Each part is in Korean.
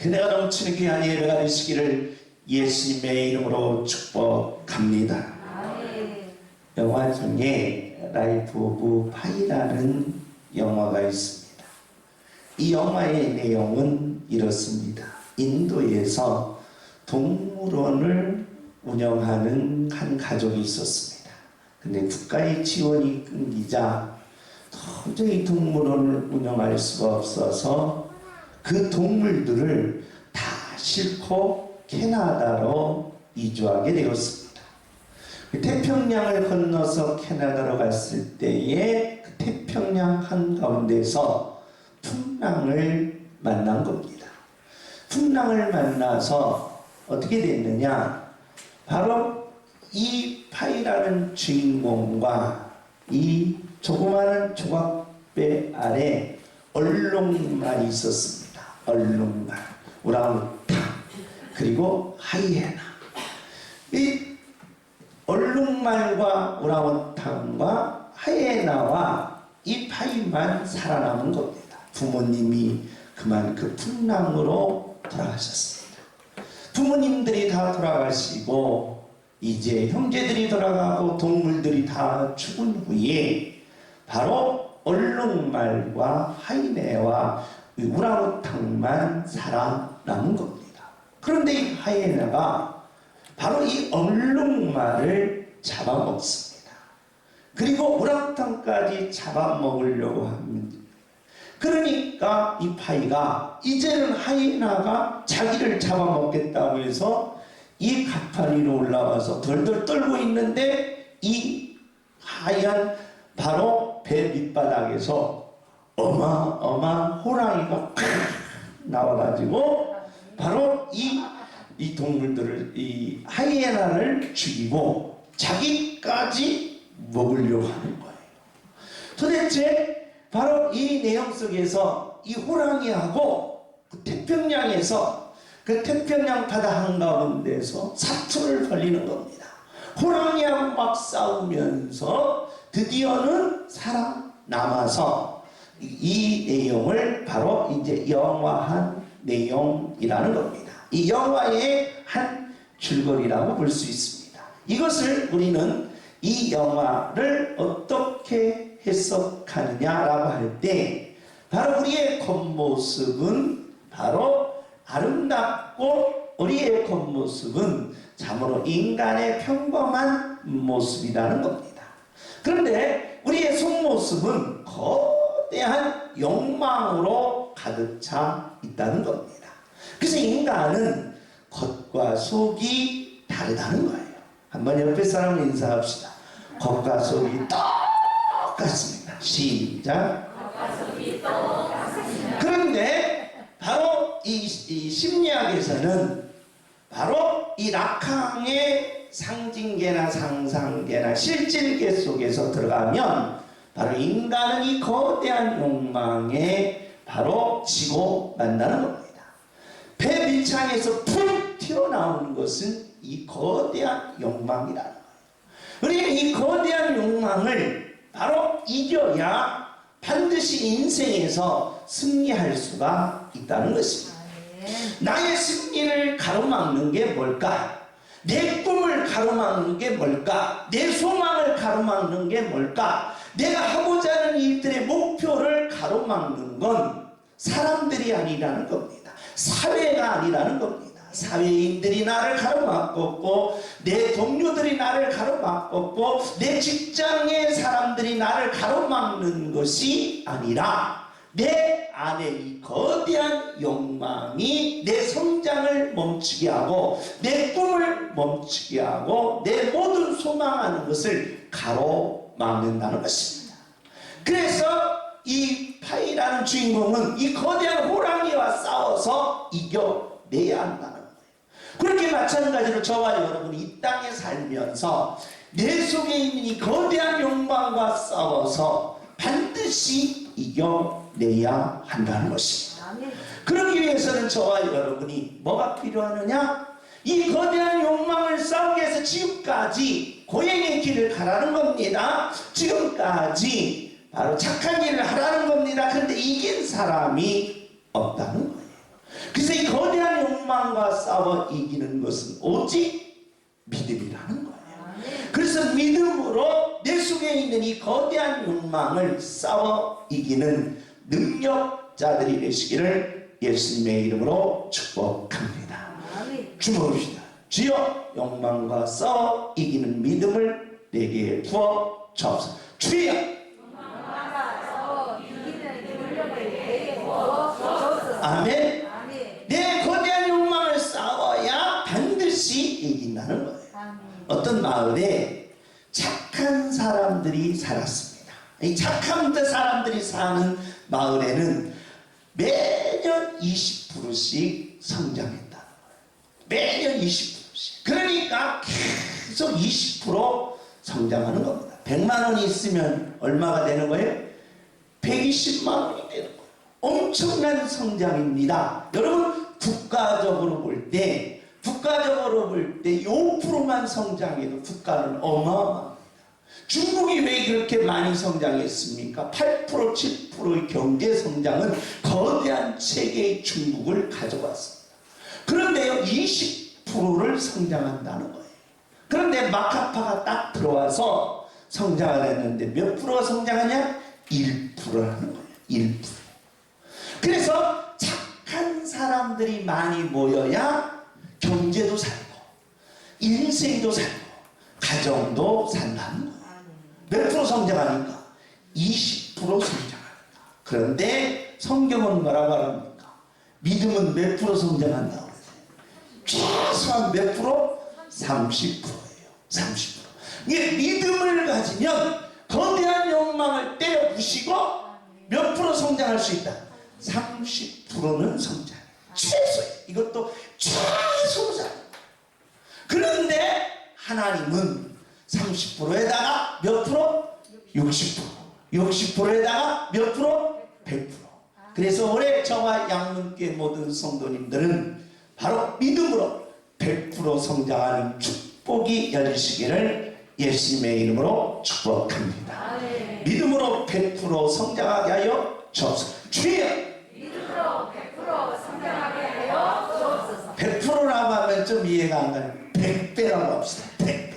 은혜가 넘치는 귀한 예배가 되시기를 예수님의 이름으로 축복합니다. 영화 중에 라이프 오브 파이라는 영화가 있습니다. 이 영화의 내용은 이렇습니다. 인도에서 동물원을 운영하는 한 가족이 있었습니다. 근데 국가의 지원이 끊기자 도저히 동물원을 운영할 수가 없어서 그 동물들을 다 싣고 캐나다로 이주하게 되었습니다. 태평양을 건너서 캐나다로 갔을 때에 그 태평양 한가운데서 풍랑을 만난 겁니다. 풍랑을 만나서 어떻게 됐느냐, 바로 이 파이라는 주인공과 이 조그마한 조각배 아래 얼룩말이 있었습니다. 얼룩말, 오랑우탄, 그리고 하이에나. 이 얼룩말과 오랑우탄과 하이에나와 이 파이만 살아남은 겁니다. 부모님이 그만 그 풍랑으로 돌아가셨습니다. 부모님들이 다 돌아가시고 이제 형제들이 돌아가고 동물들이 다 죽은 후에 바로 얼룩말과 하이에나와 우랑우탕만 살아남은 겁니다. 그런데 이 하이에나가 바로 이 얼룩말을 잡아먹습니다. 그리고 우랑우탕까지 잡아먹으려고 합니다. 그러니까 이 파이가 이제는 하이에나가 자기를 잡아먹겠다고 해서 이 가판 위로 올라와서 덜덜 떨고 있는데 이 하얀 바로 배 밑바닥에서 어마어마한 호랑이가 나와가지고 바로 이 동물들을, 이 하이에나를 죽이고 자기까지 먹으려고 하는 거예요. 도대체 바로 이 내용 속에서 이 호랑이하고 그 태평양에서 그 태평양 바다 한가운데서 사투를 벌이는 겁니다. 호랑이하고 막 싸우면서 드디어는 살아남아서 이 내용을 바로 이제 영화한 내용이라는 겁니다. 이 영화의 한 줄거리라고 볼 수 있습니다. 이것을 우리는 이 영화를 어떻게 해석하느냐라고 할 때 바로 우리의 겉모습은 바로 아름답고 우리의 겉모습은 참으로 인간의 평범한 모습이라는 겁니다. 그런데 우리의 속모습은 거대한 욕망으로 가득 차 있다는 겁니다. 그래서 인간은 겉과 속이 다르다는 거예요. 한번 옆에 사람 인사합시다. 겉과 속이 똑같습니다. 시작. 겉과 속이 똑같습니다. 그런데 바로 이 심리학에서는 바로 이 라캉의 상징계나 상상계나 실질계 속에서 들어가면 바로 인간은 이 거대한 욕망에 바로 지고 만나는 겁니다. 배 밑창에서 푹 튀어나오는 것은 이 거대한 욕망이라는 거예요. 우리는 이 거대한 욕망을 바로 이겨야 반드시 인생에서 승리할 수가 있다는 것입니다. 나의 승리를 가로막는 게 뭘까? 내 꿈을 가로막는 게 뭘까? 내 소망을 가로막는 게 뭘까? 내가 하고자 하는 일들의 목표를 가로막는 건 사람들이 아니라는 겁니다. 사회가 아니라는 겁니다. 사회인들이 나를 가로막고 내 동료들이 나를 가로막고 내 직장의 사람들이 나를 가로막는 것이 아니라 내 안에 이 거대한 욕망이 내 성장을 멈추게 하고 내 꿈을 멈추게 하고 내 모든 소망하는 것을 가로막는다는 것입니다. 그래서 이 파이라는 주인공은 이 거대한 호랑이와 싸워서 이겨내야 한다는 거예요. 그렇게 마찬가지로 저와 여러분이 이 땅에 살면서 내 속에 있는 이 거대한 욕망과 싸워서 반드시 이겨내야 한다는 것입니다. 그러기 위해서는 저와 여러분이 뭐가 필요하느냐? 이 거대한 욕망을 싸우기 위해서 지금까지 고행의 길을 가라는 겁니다. 지금까지 바로 착한 일을 하라는 겁니다. 그런데 이긴 사람이 없다는 거예요. 그래서 이 거대한 욕망과 싸워 이기는 것은 오직 믿음이라는 거예요. 그래서 믿음으로 내 속에 있는 이 거대한 욕망을 싸워 이기는 능력자들이 되시기를 예수님의 이름으로 축복합니다. 주목합시다. 주여, 욕망과 싸워 이기는 믿음을 내게 부어 주옵소서. 주여, 아멘. 내 거대한 욕망을 싸워야 반드시 이긴다는 거예요. 어떤 마을에 착한 사람들이 살았습니다. 이 착한 사람들이 사는 마을에는 매년 20%씩 성장했다는 거예요. 매년 20%씩. 그러니까 계속 20% 성장하는 겁니다. 100만 원이 있으면 얼마가 되는 거예요? 120만 원이 되는 거예요. 엄청난 성장입니다. 여러분, 국가적으로 볼 때 5%만 성장해도 국가는 어마어마합니다. 중국이 왜 그렇게 많이 성장했습니까? 8%, 7%의 경제 성장은 거대한 세계의 중국을 가져갔습니다. 그런데요, 20%를 성장한다는 거예요. 그런데 마카파가 딱 들어와서 성장을 했는데 몇 프로가 성장하냐? 1%라는 거예요. 1%. 그래서 착한 사람들이 많이 모여야 경제도 살고 인생도 살고 가정도 산다는 거예요. 몇 프로 성장하니까? 20% 성장합니다. 그런데 성경은 뭐라고 합니까? 믿음은 몇 프로 성장한다고 그러세요? 최소한 몇 프로? 30%예요. 30%. 이게 믿음을 가지면 거대한 욕망을 때려 부시고 몇 프로 성장할 수 있다? 30%는 성장. 최소예요. 이것도 최소잖아요. 그런데 하나님은 30%에다가 몇 프로? 60%. 60%에다가 몇 프로? 100%. 그래서 올해 저와 양문교회 모든 성도님들은 바로 믿음으로 100% 성장하는 축복이 열리시기를 예수님의 이름으로 축복합니다. 믿음으로 100% 성장하게 하여 주옵소서. 주여! 믿음으로 100% 성장하게 하여 주옵소서. 100%라고 하면 좀 이해가 안 가요. 100배라고 합시다. 100배.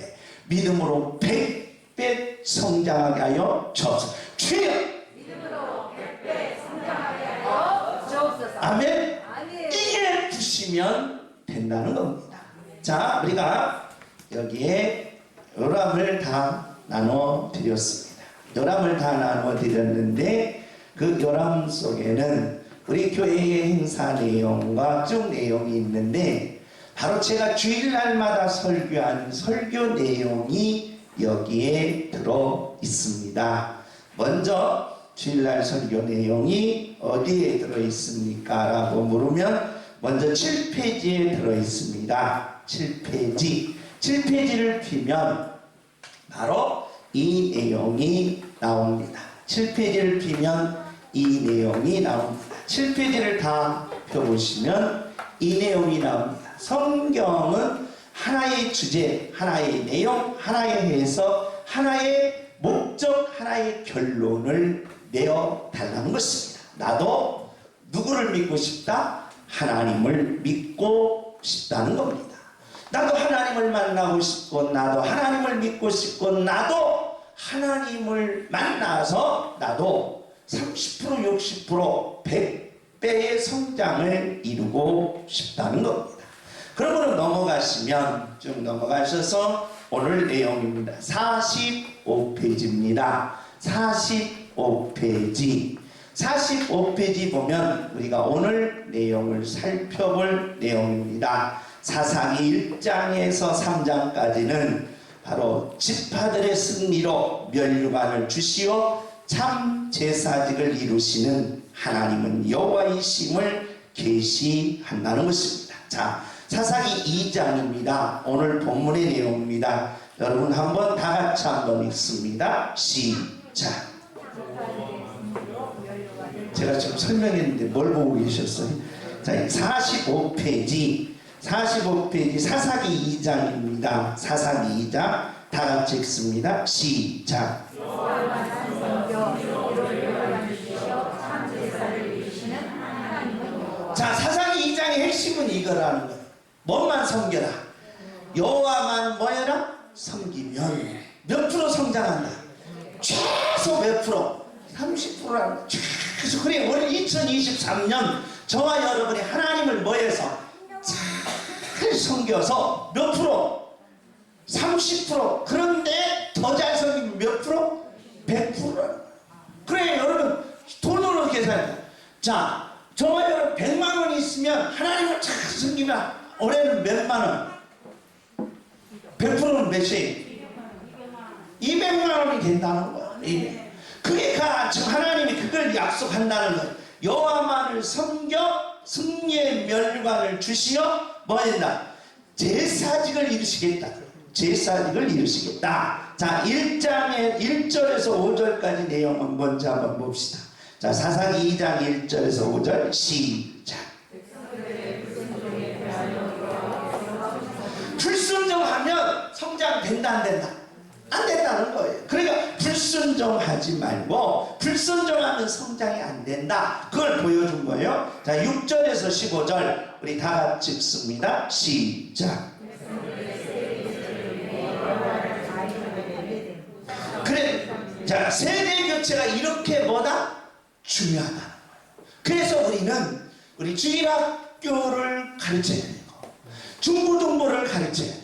믿음으로 100배 성장하게 하여 주옵소서. 주여! 믿음으로 100배 성장하게 하여 주옵소서. 아멘. 아멘. 이게 부시면 된다는 겁니다. 자, 우리가 여기에 요람을 다 나눠 드렸습니다. 요람을 다 나눠 드렸는데 그 요람 속에는 우리 교회의 행사 내용과 쭉 내용이 있는데 바로 제가 주일날마다 설교하는 설교 내용이 여기에 들어 있습니다. 먼저 주일날 설교 내용이 어디에 들어 있습니까? 라고 물으면 먼저 7페이지에 들어 있습니다. 7페이지. 7페이지를 피면 바로 이 내용이 나옵니다. 7페이지를 피면 이 내용이 나옵니다. 7페이지를 다 펴보시면 이 내용이 나옵니다. 성경은 하나의 주제, 하나의 내용, 하나의 해석, 하나의 목적, 하나의 결론을 내어 달라는 것입니다. 나도 누구를 믿고 싶다? 하나님을 믿고 싶다는 겁니다. 나도 하나님을 만나고 싶고, 나도 하나님을 믿고 싶고, 나도 하나님을 만나서 나도 30%, 60%, 100배의 성장을 이루고 싶다는 겁니다. 그러므로 넘어가시면 쭉 넘어가셔서 오늘 내용입니다. 45페이지입니다. 45페이지. 45페이지 보면 우리가 오늘 내용을 살펴볼 내용입니다. 사사기 1장에서 3장까지는 바로 지파들의 승리로 멸류관을 주시어 참 제사직을 이루시는 하나님은 여호와이심을 계시한다는 것입니다. 자, 사사기 2장입니다. 오늘 본문의 내용입니다. 여러분 한번 다 같이 한번 읽습니다. 시작. 제가 지금 설명했는데 뭘 보고 계셨어요? 자, 45페이지 사사기 2장입니다. 사사기 2장 다 같이 읽습니다. 시작. 자, 사사기 2장의 핵심은 이거예요. 섬기더라는 거예요. 뭐만 섬겨라? 여호와만 뭐해라? 섬기면 몇 프로 성장한다? 최소 몇 프로? 30%라는 거예요. 최소. 그래 우리 2023년 저와 여러분이 하나님을 뭐해서 잘 섬겨서 몇 프로? 30%. 그런데 더 잘 섬기면 몇 프로? 100%라는 거예요. 그래 여러분 돈으로 계산해. 자 저와 여러분 100만 원이 있으면 하나님을 잘 섬기면 올해는 몇만 원? 100%는 몇이에요? 200만 원이 된다는 거야. 그게 하나님이 그걸 약속한다는 거예요. 여호와만을 섬겨 승리의 멸관을 주시어 뭐 한다? 제사직을 이루시겠다. 제사직을 이루시겠다. 자 1장의 1절에서 5절까지 내용은 뭔지 한번 봅시다. 자 사사기 2장 1절에서 5절 시작. 불순종하면 성장된다 안 된다? 안 된다는 거예요. 그러니까 불순종하지 말고 불순종하면 성장이 안 된다. 그걸 보여준 거예요. 자 6절에서 15절 우리 다 같이 읽습니다. 시작. 그래 자 세대 교체가 이렇게 뭐다? 중요하다. 그래서 우리는 우리 주일학교를 가르쳐야 되고 중고등부를 가르쳐야 되고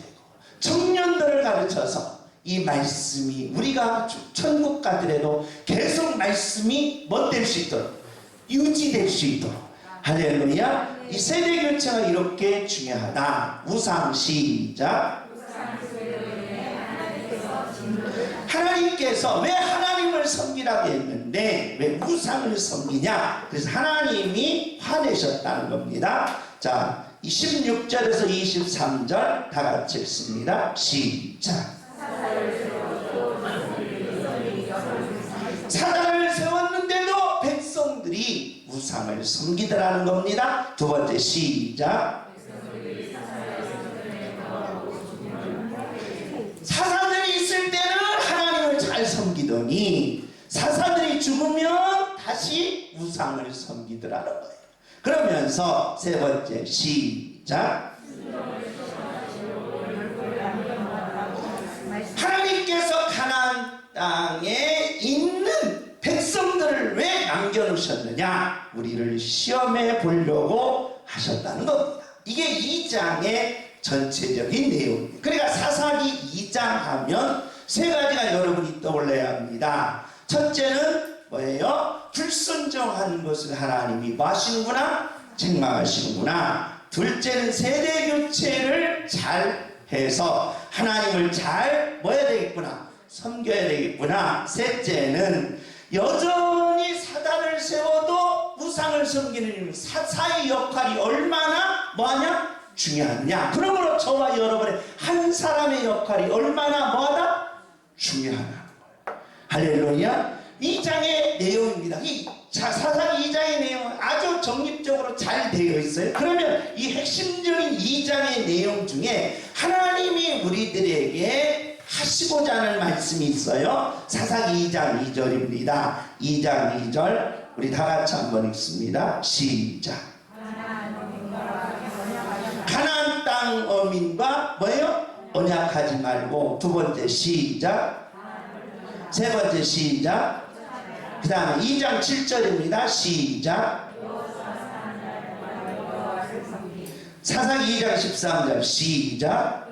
청년들을 가르쳐서 이 말씀이 우리가 천국 가더라도 계속 말씀이 뭐 될 수 있도록 유지될 수 있도록 할렐루야. 이 세대 교체가 이렇게 중요하다. 우상 시작. 하나님께서 왜 하나님을 섬기라고 했는데 왜 우상을 섬기냐? 그래서 하나님이 화내셨다는 겁니다. 자, 16절에서 23절 다 같이 읽습니다. 시작. 사단을 세웠는데도 백성들이 우상을 섬기더라는 겁니다. 두 번째 시작. 사사들이 있을 때는 하나님을 잘 섬기더니 사사들이 죽으면 다시 우상을 섬기더라는 거예요. 그러면서 세 번째 시작. 하나님께서 가나안 땅에 있는 백성들을 왜 남겨놓으셨느냐? 우리를 시험해 보려고 하셨다는 겁니다. 이게 2장의 전체적인 내용입니다. 그러니까 사사기 2장 하면 세 가지가 여러분이 떠올려야 합니다. 첫째는 뭐예요? 불순종하는 것을 하나님이 뭐 하시는구나? 책망하시는구나. 둘째는 세대교체를 잘 해서 하나님을 잘 뭐 해야 되겠구나? 섬겨야 되겠구나. 셋째는 여전히 사단을 세워도 우상을 섬기는 사사의 역할이 얼마나 뭐하냐? 중요하냐? 그러므로 저와 여러분의 한 사람의 역할이 얼마나 뭐하다? 중요하다는 거예요. 할렐루야. 2장의 내용입니다. 이 사사기 2장의 내용은 아주 정립적으로 잘 되어 있어요. 그러면 이 핵심적인 2장의 내용 중에 하나님이 우리들에게 하시고자 하는 말씀이 있어요. 사사기 2장 2절입니다. 2장 2절 우리 다 같이 한번 읽습니다. 시작. 가나안 땅 어민과 뭐예요? 언약하지 말고. 두 번째 시작. 세 번째 시작. 그 다음에 2장 7절입니다. 시작. 사사기 2장 13절 시작.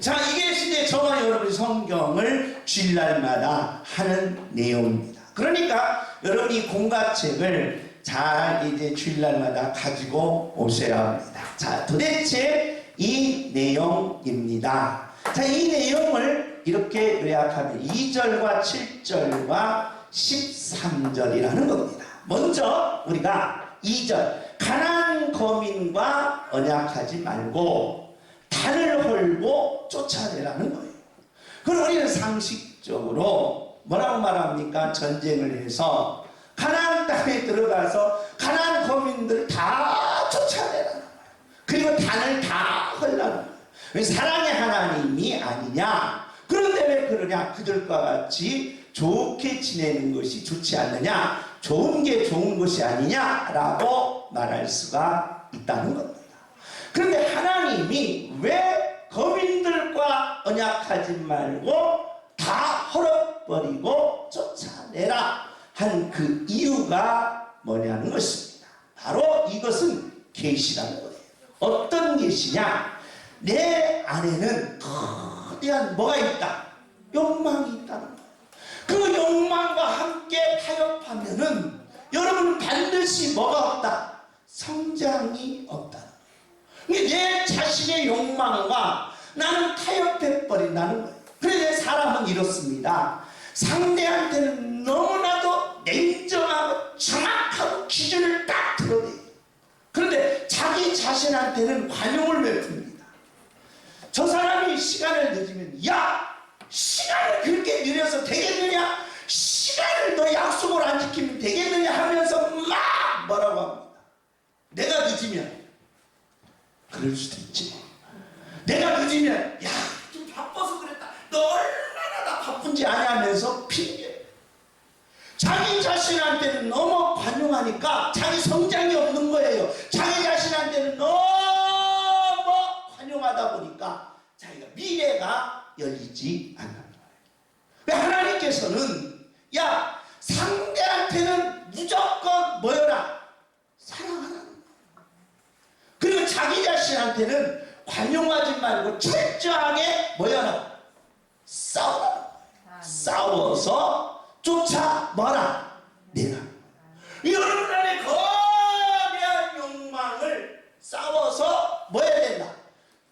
자, 이게 이제 저와 여러분이 성경을 주일날마다 하는 내용입니다. 그러니까 여러분이 공과책을 잘 이제 주일날마다 가지고 오셔야 합니다. 자, 도대체 이 내용입니다. 자, 이 내용을 이렇게 요약하면 2절과 7절과 13절이라는 겁니다. 먼저 우리가 2절 가나안 거민과 언약하지 말고 단을 헐고 쫓아내라는 거예요. 그럼 우리는 상식적으로 뭐라고 말합니까? 전쟁을 해서 가나안 땅에 들어가서 가나안 거민들을 다 쫓아내라는 거예요. 그리고 단을 다 헐라는 거예요. 왜 사랑의 하나님이 아니냐? 그런데 왜 그러냐? 그들과 같이 좋게 지내는 것이 좋지 않느냐? 좋은 게 좋은 것이 아니냐라고 말할 수가 있다는 겁니다. 그런데 하나님이 왜 거민들과 언약하지 말고 다 헐어버리고 쫓아내라 한 그 이유가 뭐냐는 것입니다. 바로 이것은 계시라는 거예요. 어떤 계시냐? 내 안에는 거대한 뭐가 있다? 욕망이 있다는 거예요. 그 욕망과 함께 타협하면은 여러분은 반드시 뭐가 없다? 성장이 없다. 내 자신의 욕망과 나는 타협해버린다는 거예요. 그래서 사람은 이렇습니다. 상대한테는 너무나도 냉정하고 정확하고 기준을 딱 드러내요. 그런데 자기 자신한테는 관용을 베풉니다. 저 사람이 시간을 늦으면 야! 시간을 그렇게 느려서 되겠느냐? 시간을 너 약속을 안 지키면 되겠느냐 하면서 막 뭐라고 합니다. 내가 늦으면 그럴 수도 있지. 내가 늦으면 야, 좀 바빠서 그랬다. 너 얼마나 나 바쁜지 아냐 하면서 핑계. 자기 자신한테는 너무 관용하니까 자기 성장이 없는 거예요. 자기 자신한테는 너무 관용하다 보니까 자기가 미래가 열리지 않는 거예요. 왜 하나님께서는 야, 상대한테는 무조건 뭐여라? 사랑하라는 거예요. 그리고 자기 자신한테는 관용하지 말고 철저하게 뭐여라? 싸우라는 거예요. 싸워서 쫓아 뭐라? 내라. 여러분 안에 거대한 욕망을 싸워서 뭐 해야 된다?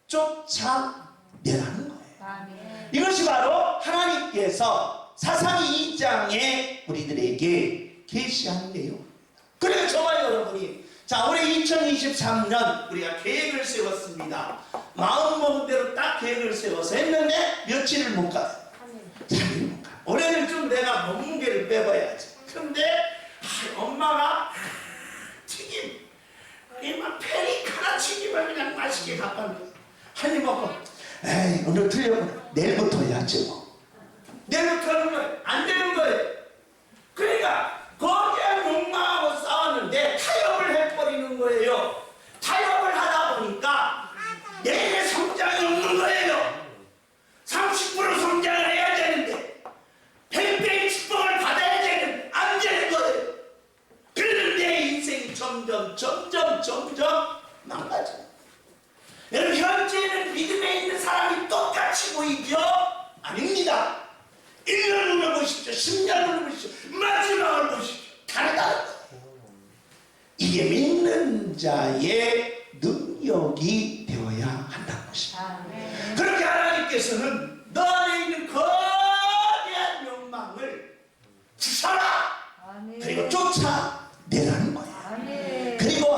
쫓아내라는 거예요. 아멘. 이것이 바로 하나님께서 사사기 2장에 우리들에게 계시한 내용. 그래서 저와 여러분이 자, 올해 2023년 우리가 계획을 세웠습니다. 마음먹은 대로 딱 계획을 세워서 했는데 며칠을 못 가요. 3일 못 가요. 올해는 좀 내가 몸무게를 빼봐야지. 근데 엄마가 튀김 이만 페리카나 튀김을 그냥 맛있게 갖고 왔는데 한입 먹고 에이 오늘 틀렸구나. 내일부터 해야지 뭐. 내일부터 하는 거예요. 안 되는 거예요. 그러니까 거대한 욕망하고 싸웠는데 타협을 해버리는 거예요. 타협을 하다 보니까 내일의 성장이 없는 거예요. 30% 성장을 해야 되는데 100배의 축복을 받아야 되는 안 되는 거예요. 그래서 내 인생이 점점 망가져요. 여러분 현재는 믿음에 있는 사람이 똑같이 보이죠? 아닙니다. 1년 후를 보십시오. 10년 후를 보십시오. 마지막을 보십시오. 다르다는 거예요. 이게 믿는 자의 능력이 되어야 한다는 것입니다. 아멘. 그렇게 하나님께서는 너 안에 있는 거대한 욕망을 부숴라. 아멘. 그리고 쫓아내라는 거예요. 아멘. 그리고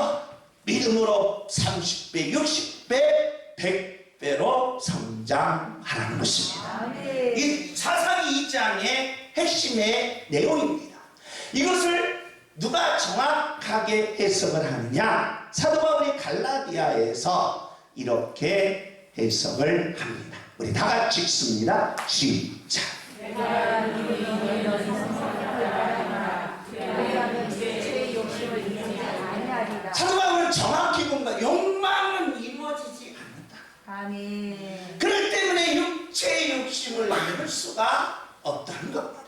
믿음으로 30배, 60배, 100배로 성장하라는 것입니다. 아멘. 이 사사기 2장의 핵심의 내용입니다. 이것을 누가 정확하게 해석을 하느냐? 사도 바울이 갈라디아에서 이렇게 해석을 합니다. 우리 다 같이 읽습니다. 시작. 사도 바울은 정확히 본다. 욕망은 이루어지지 않는다. 아멘. 그렇기 때문에 육체의 욕심을 이룰 수가 없다는 겁니다.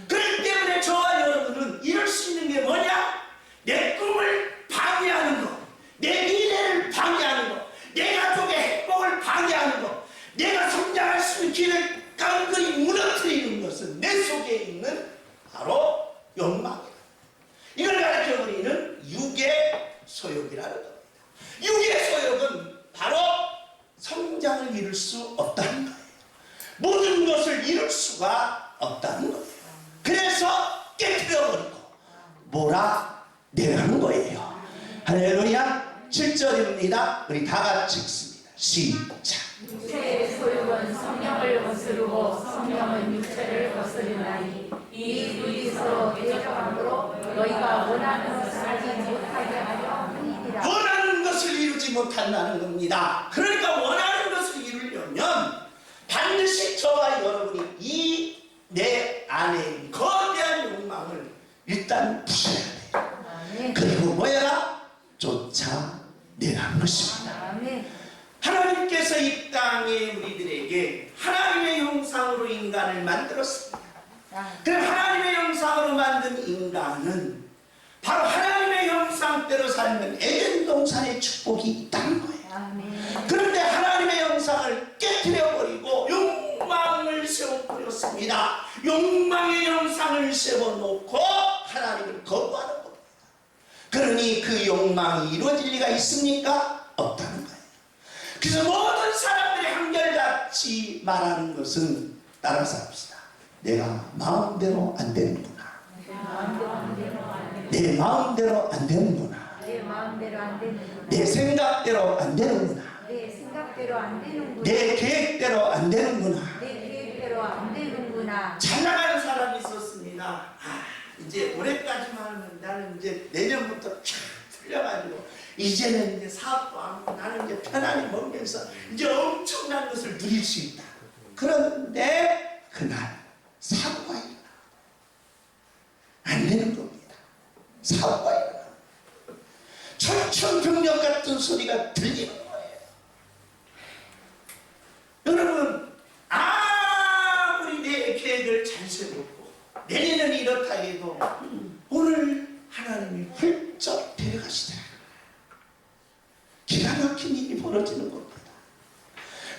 그렇기 때문에 저와 여러분은 이룰 수 있는 게 뭐냐? 내 꿈을 방해하는 것, 내 미래를 방해하는 것, 내 가족의 행복을 방해하는 것, 내가 성장할 수 있는 길을 깡그리 무너뜨리는 것은 내 속에 있는 바로 욕망이다. 이걸 가르쳐 우리는 육의 소욕이라는 겁니다. 육의 소욕은 바로 성장을 이룰 수 없다는 거예요. 모든 것을 이룰 수가 없다는 거예요. 그래서 깨뜨려버리고 몰아내라는 거예요. 할렐루야. 7절입니다. 우리 다 같이 읽습니다. 시작. 육체의 소욕은 성령을 거스르고 성령은 육체를 거스르나니 이 둘이 서로 대적함으로 너희가 원하는 것을 하지 못하게 하려 함이니라. 원하는 것을 이루지 못한다는 겁니다. 그러니까 원하는 것을 이루려면 반드시 저와 여러분이 이 내 안에 거대한 욕망을 일단 부셔야 돼요. 아멘. 그리고 뭐야? 쫓아내라는 것입니다. 아멘. 하나님께서 이 땅에 우리들에게 하나님의 형상으로 인간을 만들었습니다. 그럼 하나님의 형상으로 만든 인간은 바로 하나님의 형상대로 살면 에덴 동산의 축복이 있다는 거예요. 아멘. 그런데 하나님의 형상을 깨뜨려버리고 욕망을 세워버렸습니다. 욕망의 형상을 세워놓고 하나님을 거부하는 겁니다. 그러니 그 욕망이 이루어질 리가 있습니까? 없다는 거예요. 그래서 모든 사람들이 한결같이 말하는 것은 따라서 합시다. 내가 마음대로 안 되는구나. 내 마음대로 안 되는구나. 내 마음대로 안 되는구나. 내 생각대로 안 되는구나. 내 생각대로 안 되는구나. 내 계획대로 안 되는구나. 내 계획대로 안 되는구나. 잘 나가는 사람이 있었습니다. 이제 올해까지만 하면 나는 이제 내년부터 쫙 풀려가지고 이제는 이제 사업도 안 하고 나는 이제 편안히 먹으면서 이제 엄청난 것을 누릴 수 있다. 그런데 그날 사고가 일어나. 안 되는 겁니다. 사고가 일어나. 천천벽력 같은 소리가 들리는 거예요. 여러분, 아무리 내 계획을 잘 세우고 내년은 이렇다 해도 오늘 하나님이 훌쩍 데려가시더라. 기가 막힌 일이 벌어지는 겁니다.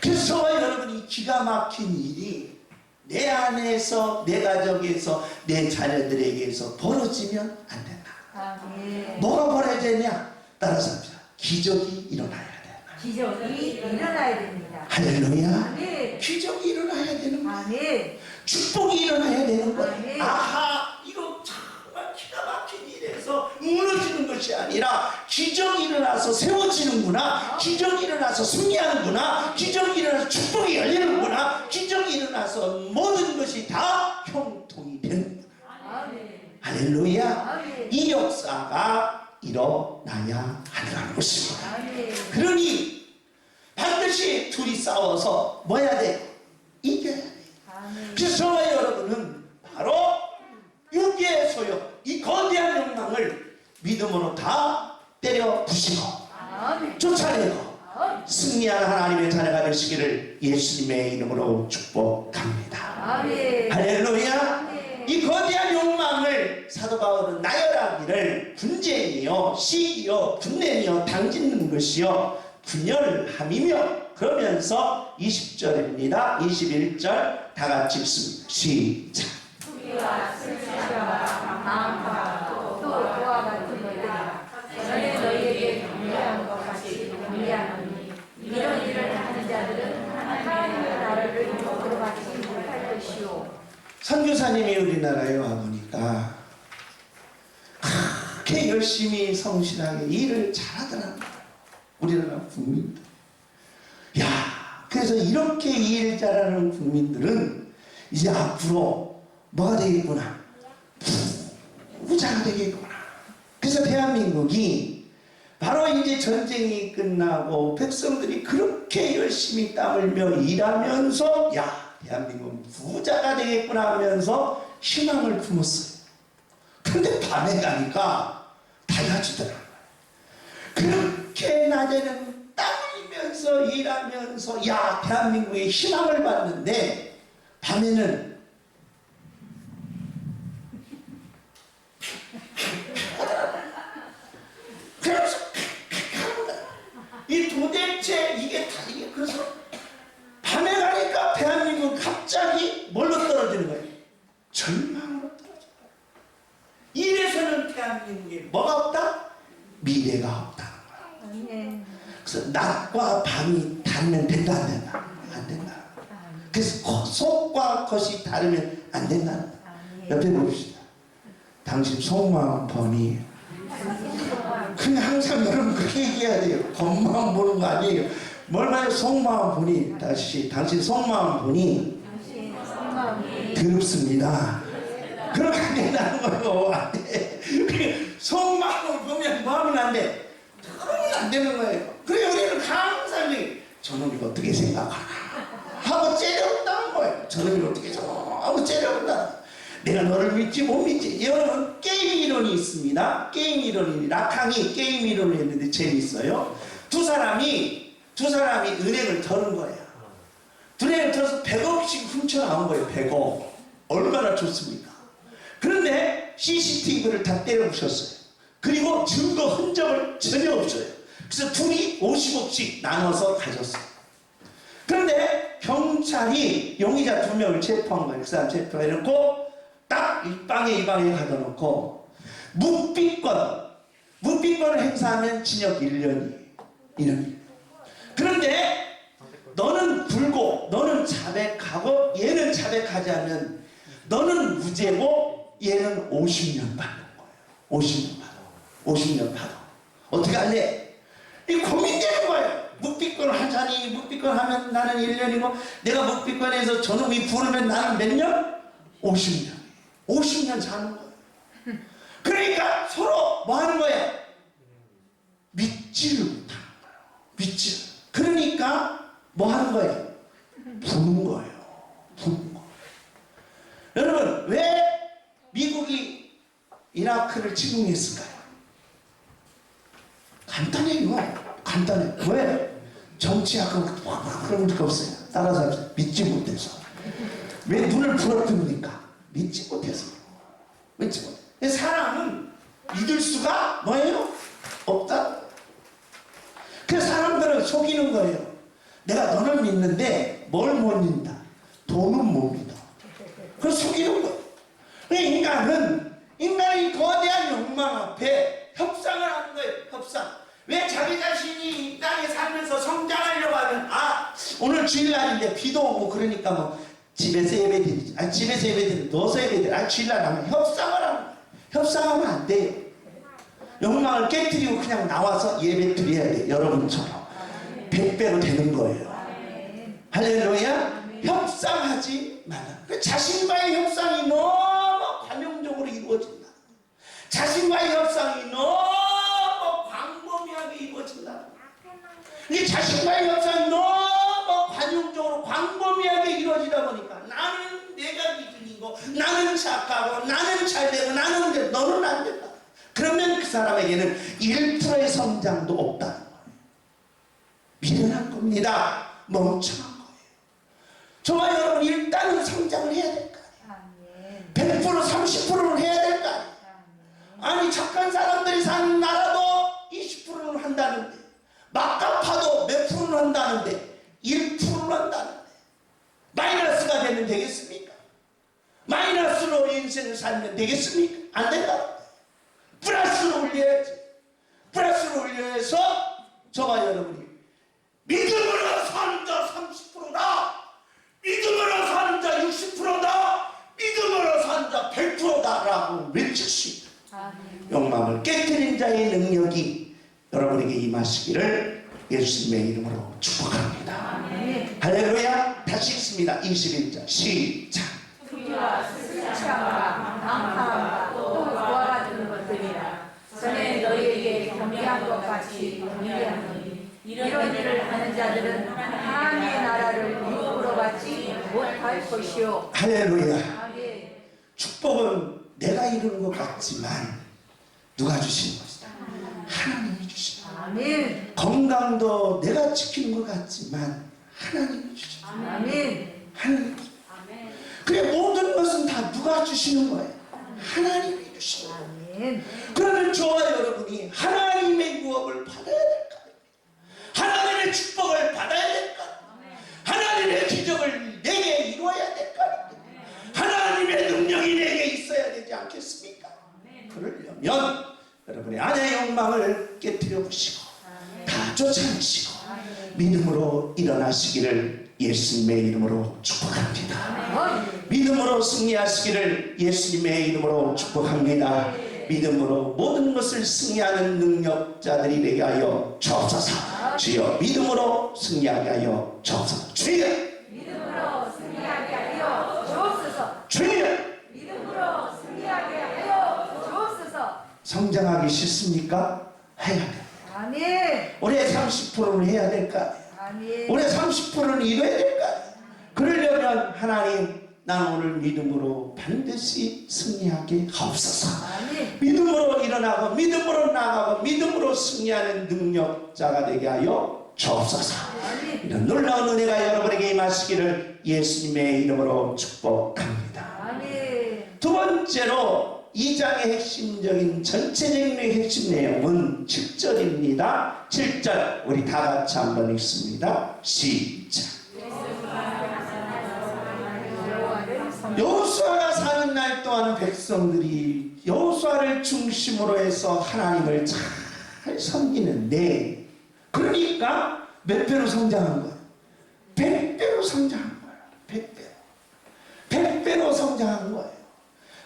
그래서 저와 여러분이 기가 막힌 일이 내 안에서, 내 가정에서, 내 자녀들에게서 벌어지면 안 된다. 아멘. 뭐가 벌어지냐? 따라서 합시다. 기적이 일어나야 돼. 기적이 일어나야 됩니다. 할렐루야. 아멘. 기적이 일어나야 되는 거야. 아멘. 축복이 일어나야 되는 거야. 아멘. 아하, 이거 정말 기가 막힌 일에서 무너지는 것이 아니라 기적이 일어나서 세워지는구나. 기적이 일어나서 승리하는구나. 기적이 일어나서 축복이 열리는구나. 기적이 일어나서 모든 것이 다 형통이 되는구나. 아멘. 할렐루야. 아멘. 이 역사가 일어나야 한다는 것입니다. 아멘. 그러니 반드시 둘이 싸워서 뭐 해야 돼? 이겨야 돼. 아멘. 그래서 저와 여러분은 바로 육의 소욕, 이 거대한 욕망을 믿음으로 다 때려 부시고 아멘. 쫓아내고 아멘. 승리하는 하나님의 자녀가 되시기를 예수님의 이름으로 축복합니다. 아멘. 할렐루야. 아멘. 이 거대한 욕망을 사도 바울은 나열하기를 분쟁이요 시기요 분냄이요 당짓는 것이요 분열함이며 그러면서 20절입니다. 21절 다 같이 읽습니다. 시작. 우리와 슬픔과 마음과 또 그와 같은 것들아 전에 너희에게 경배한 것 같이 경배하노니 이런 일을 하는 자들은 하나님의 나라를 이목으로 받지 못할 것이요. 선교사님이 우리나라에 와보니까 그렇게 열심히 성실하게 일을 잘하더라고요. 우리나라 국민들. 야, 그래서 이렇게 일 잘하는 국민들은 이제 앞으로 뭐가 되겠구나? 부자가 되겠구나. 그래서 대한민국이 바로 이제 전쟁이 끝나고 백성들이 그렇게 열심히 땀 흘며 일하면서 야, 대한민국은 부자가 되겠구나 하면서 희망을 품었어요. 근데 밤에 가니까 달라지더라고요. 그렇게 낮에는 땀 흘리면서 일하면서 야, 대한민국의 희망을 받는데 밤에는 그래서 이 도대체 이게 다 이게 그래서 밤에 가니까 대한민국 갑자기 뭘로 떨어지는 거예요? 절망으로 떨어져요. 이래서는 대한민국에 뭐가 없다? 미래가 없다는 거야. 아멘. 그래서 낮과 밤이 다르면 된다 안 된다? 안 된다. 그래서 속과 겉이 다르면 안 된다는 거야. 아멘. 옆에 봅시다. 당신 속마음 보니 그냥 항상 여러분 그렇게 얘기해야 돼요. 겉마음 보는 거 아니에요. 뭘 말해 속마음 보니 다시 당신 속마음 보니 당신 속마음이 더럽습니다. 그러면 안 된다는 거예요. 안 돼. 속마음을 보면 뭐 하면 안 돼? 그러면 안 되는 거예요. 그래 우리는 항상 저놈이 어떻게 생각하나 하고 째려본다는 거예요. 저놈이 어떻게 하고 째려본다. 내가 너를 믿지 못 믿지. 여러분 게임 이론이 있습니다. 게임 이론이 라캉이 게임 이론을 했는데 재밌어요. 두 사람이 은행을 터는 거예요. 은행을 털어서 100억씩 훔쳐나온 거예요. 100억. 얼마나 좋습니까? 그런데 CCTV를 다 때려 부셨어요. 그리고 증거 흔적을 전혀 없어요. 그래서 둘이 50억씩 나눠서 가졌어요. 그런데 경찰이 용의자 2명을 체포한 거예요. 그 사람 체포해놓고 딱 이 방에 가둬 놓고 묵비권을 행사하면 징역 1년이에요. 그런데 너는 불고 너는 자백하고 얘는 자백하지 않으면 너는 무죄고 얘는 50년 받는 거예요. 50년 받아. 어떻게 할래? 이 고민되는 거예요. 묵비권 하자니 묵비권 하면 나는 1년이고 내가 묵비권에서 저놈이 부르면 나는 몇 년? 50년 사는 거예요. 그러니까 서로 뭐 하는 거예요? 믿지를 못하는 거예요. 믿지를. 그러니까 뭐 하는 거예요? 부는 거예요. 여러분 왜 미국이 이라크를 침공했을까요? 간단해. 왜? 정치하고 그런 게 없어요. 따라서 믿지 못해서. 왜 눈을 부러뜨립니까? 믿지 못해서. 사람은 믿을 수가 뭐예요? 없다. 그래서 사람들은 속이는 거예요. 내가 너를 믿는데 뭘 못 믿는다? 돈은 못 믿어. 그래서 속이는 거예요. 인간이 거대한 욕망 앞에 협상을 하는 거예요. 협상. 왜 자기 자신이 이 땅에 살면서 성장하려고 하면 오늘 주일날인데 비도 오고 그러니까 뭐 집에서 예배드리지. 집에서 예배드리지. 넣어서 예배드리지. 주일날 하면 협상을 하는 거예요. 협상하면 안 돼요. 욕망을 깨뜨리고 그냥 나와서 예배 드려야 돼요. 여러분처럼 100배로 되는 거예요. 할렐루야. 협상하지 말라. 자신과의 협상이 너무 관용적으로 이루어진다. 자신과의 협상이 너무 광범위하게 이루어진다. 이 자신과의 협상이 너무 관용적으로 광범위하게 이루어지다 보니까 나는 내가 기준이고 나는 착하고 나는 잘되고 나는 돼. 너는 안 된다. 그러면 그 사람에게는 1%의 성장도 없다는 거예요. 미련한 겁니다. 멍청한 거예요. 저와 여러분 일단은 성장을 해야 될 거 아니에요. 100% 30%는 해야 될 거 아니에요. 아니 착한 사람들이 사는 나라도 20%는 한다는데 막가파도 몇 프로는 한다는데 1%는 한다는데 마이너스가 되면 되겠습니까? 마이너스로 인생을 살면 되겠습니까? 안 된다. 플러스로 올려야지. 플러스로 올려서 저와 여러분이 믿음으로 사는 자 30%다. 믿음으로 사는 자 60%다. 믿음으로 사는 자 100%다 라고 외칠 수 있다. 욕망을 깨뜨린 자의 능력이 여러분에게 임하시기를 예수님의 이름으로 축복합니다. 할렐루야. 다시 읽습니다. 21절 시작. 투기와 스스창과 낭파와 또 그와 같은 것들이라. 전에 너희에게 경계한 것 같이 경계하노니 이런 일을 하는 자들은 하나님의 나라를 유업으로 받지 못할 것이요. 할렐루야. 축복은 내가 이루는 것 같지만 누가 주시는 것이다? 하나님이 주시는 것이다. 아멘. 건강도 내가 지키는 것 같지만 하나님이 주시는 것이다. 아멘. 하나님. 그래 모든 것은 다 누가 주시는 거예요? 하나님이 주시는 거예요. 아멘. 그러면 저와 여러분이 하나님의 유업을 받아야 될 거 아닙니까? 하나님의 축복을 받아야 될 거 아닙니까? 하나님의 기적을 내게 이루어야 될 거 아닙니까? 하나님의 능력이 내게 있어야 되지 않겠습니까? 그러려면 여러분의 안의 욕망을 깨뜨려 보시고 다 쫓아내시고 믿음으로 일어나시기를 예수님의 이름으로 축복합니다. 믿음으로 승리하시기를 예수님의 이름으로 축복합니다. 믿음으로 모든 것을 승리하는 능력자들이 되게 하여 주옵소서. 주여 믿음으로 승리하게 하여 주옵소서. 주여 믿음으로 승리하게 하여 주옵소서. 주여 믿음으로 승리하게 하여 주옵소서. 성장하기 싫습니까? 해야 돼요. 아멘. 올해 30%는 해야 될까? 아멘. 올해 30%는 이뤄야 될까? 그러려면 하나님 난 오늘 믿음으로 반드시 승리하게 하옵소서. 아멘. 믿음으로 일어나고 믿음으로 나가고 믿음으로 승리하는 능력자가 되게 하여 주옵소서. 아멘. 이런 놀라운 은혜가 여러분에게 임하시기를 예수님의 이름으로 축복합니다. 아멘. 두 번째로 2장의 핵심적인 전체적인 핵심 내용은 7절입니다. 7절 우리 다 같이 한번 읽습니다. 시작. 여호수아가 사는 날 동안 백성들이 여호수아를 중심으로 해서 하나님을 잘 섬기는데, 그러니까 몇 배로 성장한 거예요? 100배로 성장한 거예요. 100배로 성장한 거예요.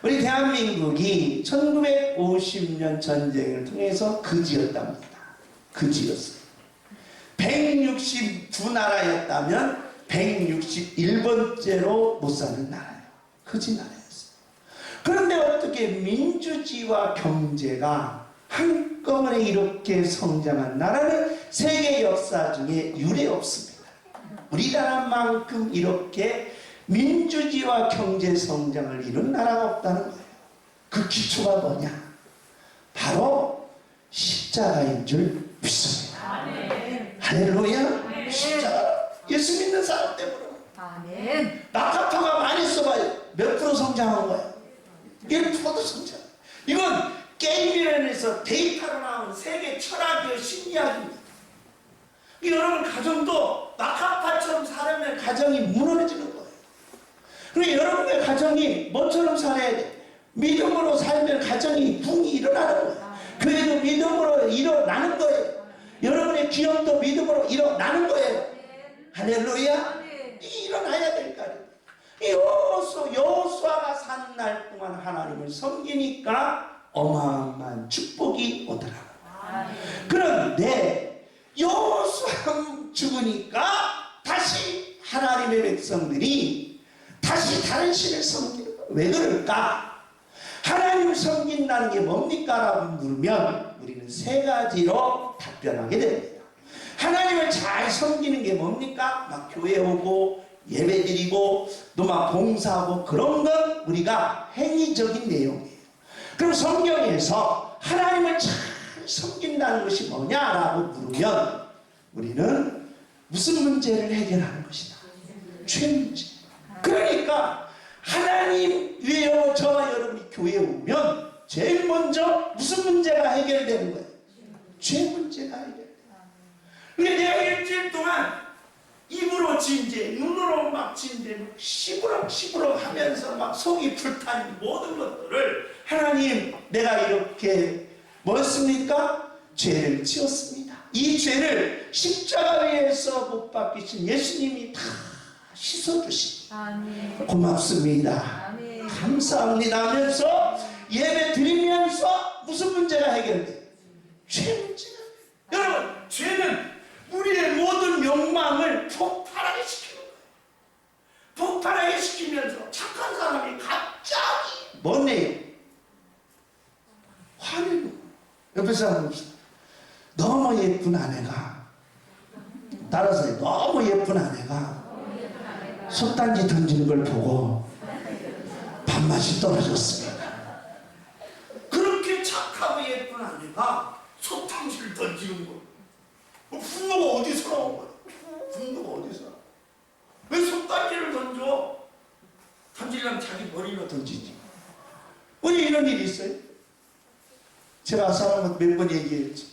우리 대한민국이 1950년 전쟁을 통해서 그지였답니다. 그지였어요. 169나라였다면 161번째로 못 사는 나라예요. 그지 나라였어요. 그런데 어떻게 민주주의와 경제가 한꺼번에 이렇게 성장한 나라는 세계 역사 중에 유례 없습니다. 우리나라만큼 이렇게 민주주의와 경제 성장을 이룬 나라가 없다는 거예요. 그 기초가 뭐냐? 바로 십자가인 줄 믿습니다. 아멘. 할렐루야. 십자가. 예수 믿는 사람 때문에. 아멘. 마카파가 많이 써봐요. 몇 프로 성장한 거예요? 1%도 성장. 이건 게임이라면서 데이터로 나온 세계 철학이요 심리학입니다. 여러분 가정도 마카파처럼 살면 가정이 무너지는 거예요. 그리고 여러분의 가정이 뭐처럼 살아야 돼? 믿음으로 살면 가정이 붕이 일어나는 거예요. 교회도 믿음으로 일어나는 거예요. 여러분의 기업도 믿음으로 일어나는 거예요. 할렐루야. 일어나야 될 거 아니에요. 여호수아가 사는 날 동안 하나님을 섬기니까 어마어마한 축복이 오더라. 그런데 여호수아 죽으니까 다시 하나님의 백성들이 다시 다른 신을 섬기는 거예요. 왜 그럴까? 하나님을 섬긴다는 게 뭡니까? 라고 물으면 우리는 세 가지로 답변하게 됩니다. 하나님을 잘 섬기는 게 뭡니까? 막 교회 오고 예배 드리고 또 막 봉사하고 그런 건 우리가 행위적인 내용이에요. 그럼 성경에서 하나님을 잘 섬긴다는 것이 뭐냐라고 물으면 우리는 무슨 문제를 해결하는 것이다? 죄 문제. 그러니까 하나님 위에 저와 여러분이 교회에 오면 제일 먼저 무슨 문제가 해결되는 거예요? 죄 문제가 해결돼요. 근데 내가 일주일 동안 입으로 진제, 눈으로 막 진제, 시부렁 하면서 막 속이 불탄 모든 것들을 하나님 내가 이렇게 뭐였습니까? 죄를 지었습니다. 이 죄를 십자가 위에서 못 박히신 예수님이 다 씻어주시고 고맙습니다. 아멘. 감사합니다 하면서 예배 드리면서 무슨 문제가 해결돼요? 죄 문제가. 여러분 죄는 우리의 모든 욕망을 폭발하게 시키는 거예요. 폭발하게 시키면서 착한 사람이 갑자기 뭐네요? 화내는 거예요. 옆에 사람 봅시다. 너무 예쁜 아내가 따라서 너무 예쁜 아내가 솥단지 던지는 걸 보고 밥맛이 떨어졌습니다. 그렇게 착하고 예쁜 아내가 솥단지를 던지는 거. 분노가 어디서 나온 거야? 분노가 어디서 나와? 왜 솥단지를 던져? 던지려면 자기 머리로 던지지. 우리 이런 일이 있어요? 제가 사람한테 몇 번 얘기했지.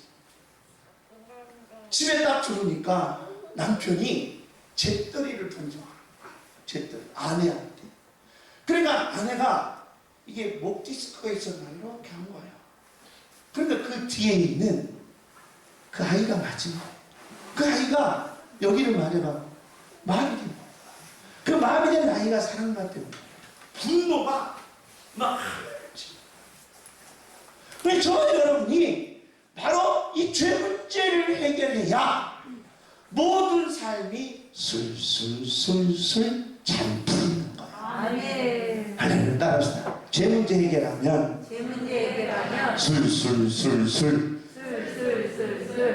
집에 딱 들어오니까 남편이 잿더리를 던져. 잿더리. 아내한테. 그러니까 아내가 이게 목 디스크가 있어서 이렇게 한 거예요. 그러니까 그 뒤에 있는 그 아이가 맞은 거예요. 그 아이가 여기를 맞아가 마비된 거예요. 그 마비된 아이가 사랑받대요. 분노가 막 하늘지. 그래서 저 여러분이 바로 이 죄 문제를 해결해야 모든 삶이 술술술술 잘 풀리는 거예요. 아멘. 하나님을 따라서 죄 문제 해결하면 제 문제 해결하면 술술술술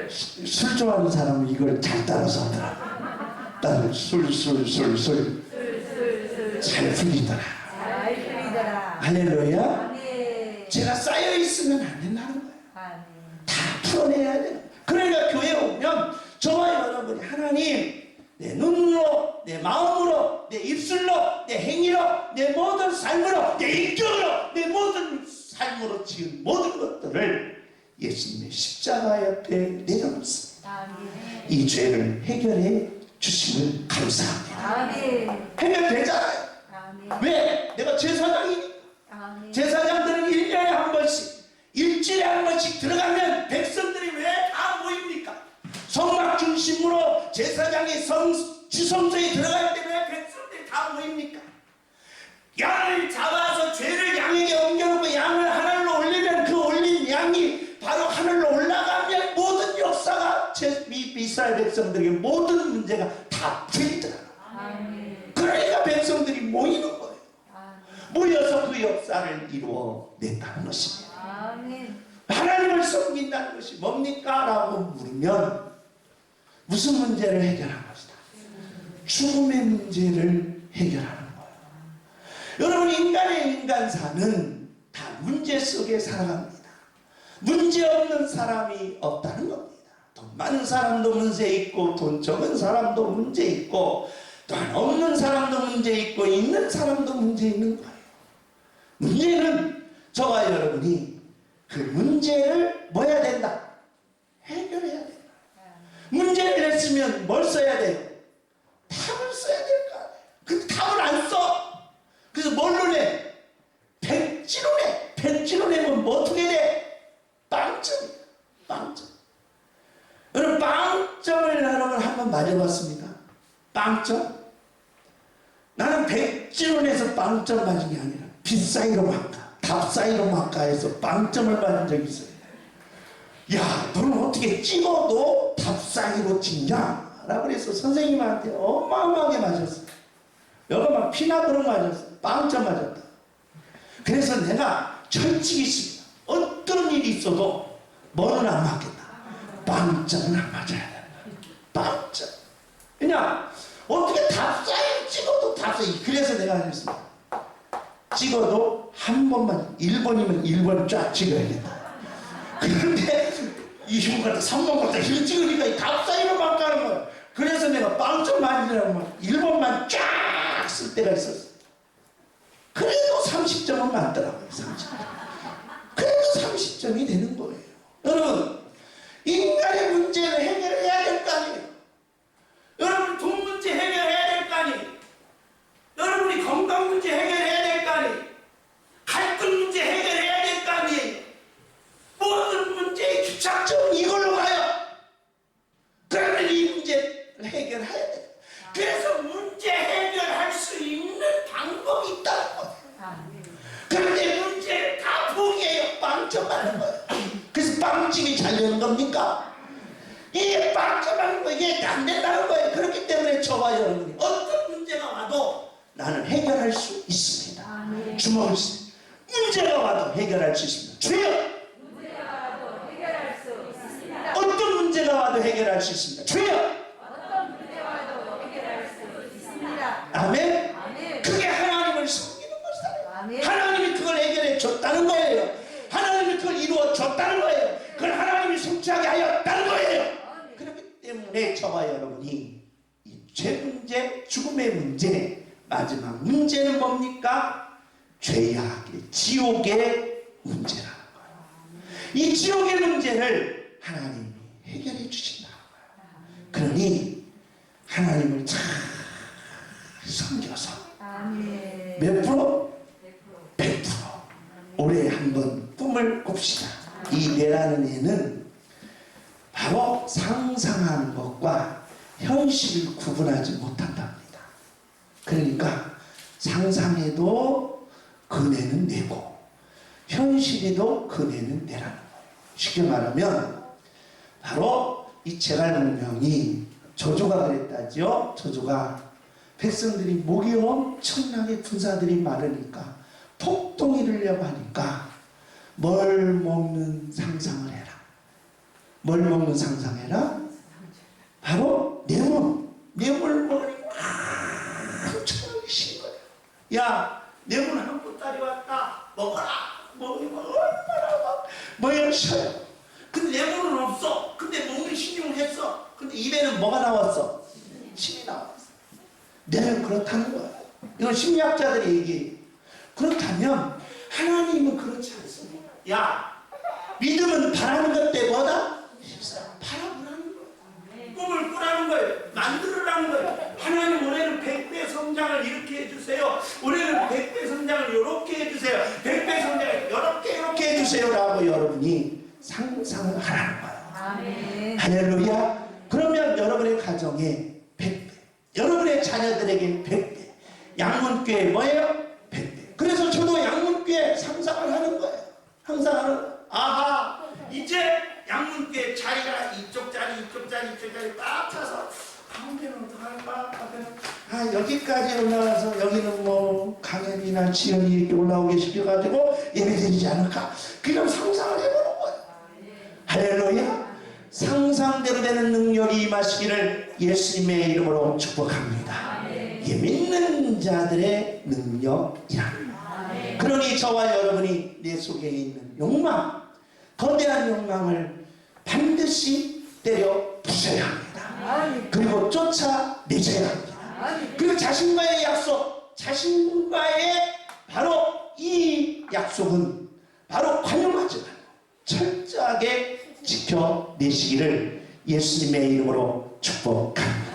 술 좋아하는 사람은 이걸 잘 따라서 하더라. 나는 술술술술 잘 풀리더라. 잘 풀리더라. 할렐루야. 아멘. 제가 쌓여 있으면 안 된다는 거예요. 아멘. 다 풀어내야 돼요. 그러니까 교회에 오면 저와 여러분이 하나님, 내 눈으로, 내 마음으로, 내 입술로, 내 행위로, 내 모든 삶으로, 내 인격으로, 내 모든 삶으로 지은 모든 것들을 예수님의 십자가 옆에 내려놓습니다. 아멘. 이 죄를 해결해 주심을 감사합니다. 아멘. 해결되잖아요. 아멘. 왜? 내가 제사장이니까. 아멘. 제사장들은 1년에 한 번씩, 일주일에 한 번씩 들어가면 백성들이 왜 다 모입니까? 성막 중심으로 제사장이 지성소에 들어갈 때 왜 백성들이 다 모입니까? 양을 잡아서 죄를 양에게 옮겨놓고 양을 하늘로 올리면 그 올린 양이 바로 하늘로 올라가면 모든 역사가 이스라엘 백성들에게 모든 문제가 다 풀리더라고요. 아멘. 그러니까 백성들이 모이는 거예요. 아멘. 모여서 그 역사를 이루어냈다는 것입니다. 아멘. 하나님을 섬긴다는 것이 뭡니까? 라고 물으면 무슨 문제를 해결한 것이다? 죽음의 문제를 해결하는 거예요. 여러분, 인간의 인간사는 다 문제 속에 살아갑니다. 문제 없는 사람이 없다는 겁니다. 돈 많은 사람도 문제 있고 돈 적은 사람도 문제 있고 돈 없는 사람도 문제 있고 있는 사람도 문제 있는 거예요. 문제는 저와 여러분이 그 문제를 뭐 해야 된다? 해결해야 된다. 문제를 냈으면 뭘 써야 돼요? 답을 써야 될 거 아니에요. 근데 답을 안 써. 그래서 뭘로 내? 백지로 내. 백지로 내면 뭐 어떻게 돼? 빵점이야. 빵점. 여러분, 빵점을 여러분 한번 맞아봤습니다. 빵점? 나는 백지로 내서 빵점 맞은 게 아니라 빗사이로 막가, 답사이로 막가 해서 빵점을 맞은 적이 있어요. 야, 너는 어떻게 찍어도 답사이로 찍냐? 라고 그래서 선생님한테 어마어마하게 맞았어요. 여기 막 피나도록 맞았어요. 빵점 맞았다. 그래서 내가 철칙이 있습니다. 어떤 일이 있어도 뭐는 안 맞겠다. 빵점은 안 맞아야 된다. 빵점. 그냥 어떻게 답사이로 찍어도 답사이. 그래서 내가 그랬습니다. 찍어도 한 번만 1번이면 1번 쫙 찍어야겠다. 그런데 2번 갔다 3번 갔다 이렇게 찍으니까 이 답사이로 막 가는 거야. 그래서 내가 빵점 맞으라고 1번만 쫙 쓸 때가 있었어. 그래도 30점은 맞더라고요. 30점. 그래도 30점이 되는 거예요. 여러분, 인간의 문제를 해결해야 될 거 아니에요. 여러분, 돈 문제 해결해야 될 거 아니에요. 여러분이 건강 문제 해결해야 될 거 아니에요. 갈등 문제 해결해야 될 거 아니에요. 모든 문제의 귀착점 이걸로 가요. 그러면 이 문제를 해결해야 돼요. 그래서 문제 해결할 수 있는 방법이 있다는 거예요. 그런데 문제를 다 포기해요. 빵점하는 거예요. 그래서 빵집이 잘 되는 겁니까? 이게 빵점하는 거 이게 안 된다는 거예요. 그렇기 때문에 저와 여러분이 어떤 문제가 와도 나는 해결할 수 있습니다. 주먹을 쓰 문제가 와도 해결할 수 있습니다. 주여! 문제가 와도 해결할 수 있습니다. 어떤 문제가 와도 해결할 수 있습니다. 주여! 어떤 문제가 와도 해결할 수 있습니다. 아멘? 아멘. 그게 하나님을 섬기는 것이다. 아멘. 하나님이 그걸 해결해 줬다는 거예요. 하나님이 그걸 이루어 줬다는 거예요. 그걸 하나님이 성취하게 하였다는 거예요. 그렇기 때문에 저와 여러분이 이 죄 문제, 죽음의 문제, 마지막 문제는 뭡니까? 죄악의 지옥의 문제라는 거예요. 이 지옥의 문제를 하나님이 해결해 주신다는 거예요. 그러니 하나님을 잘 섬겨서 아멘. 몇 프로? 100%. 올해 한번 꿈을 꿉시다. 이 뇌라는 애는 바로 상상하는 것과 현실을 구분하지 못한답니다. 그러니까 상상해도 그 뇌는 뇌고 현실에도 그 뇌는 뇌라는 거예요. 쉽게 말하면 바로 이 제갈문명이 조조가 그랬다지요. 조조가 백성들이 목이 엄청나게 군사들이 많으니까 폭동이르려고 하니까 뭘 먹는 상상을 해라. 뭘 먹는 상상해라? 바로 뇌물. 뇌물 먹으니 엄청나게 신 거예요. 뭐가 나왔어? 신이 나왔어. 네, 그렇다는 거야. 이건 심리학자들이 얘기해. 그렇다면 하나님은 그렇지 않습니다. 야, 믿음은 바라는 것 때보다 바라보라는 거예요. 꿈을 꾸라는 거예요. 만들으라는 거예요. 하나님 올해는 100배 성장을 이렇게 해주세요. 올해는 100배 성장을 이렇게 해주세요. 100배 성장을 이렇게 해주세요 라고 여러분이 상상을 하라는 거예요. 아멘. 할렐루야. 그러면 여러분의 가정에 100배, 여러분의 자녀들에게 100배, 양문교회 뭐예요? 100배. 그래서 저도 양문교회 상상을 하는 거예요. 항상 하는 거예요. 아하, 이제 양문교회 자리가 이쪽 자리 딱 차서 가운데는 어떡할까? 아, 여기까지 올라가서 여기는 뭐 강현이나 지연이 이렇게 올라오게 시켜가지고 예배드리지 않을까? 그런 상상을 해보는 거예요. 할렐루야. 상상대로 되는 능력이 임하시기를 예수님의 이름으로 축복합니다. 이게 믿는 자들의 능력이랍니다. 그러니 저와 여러분이 내 속에 있는 욕망, 거대한 욕망을 반드시 때려 부숴야 합니다. 그리고 쫓아내줘야 합니다. 그리고 자신과의 약속, 자신과의 바로 이 약속은 바로 관용하지 말고 철저하게 지켜내시기를 예수님의 이름으로 축복합니다.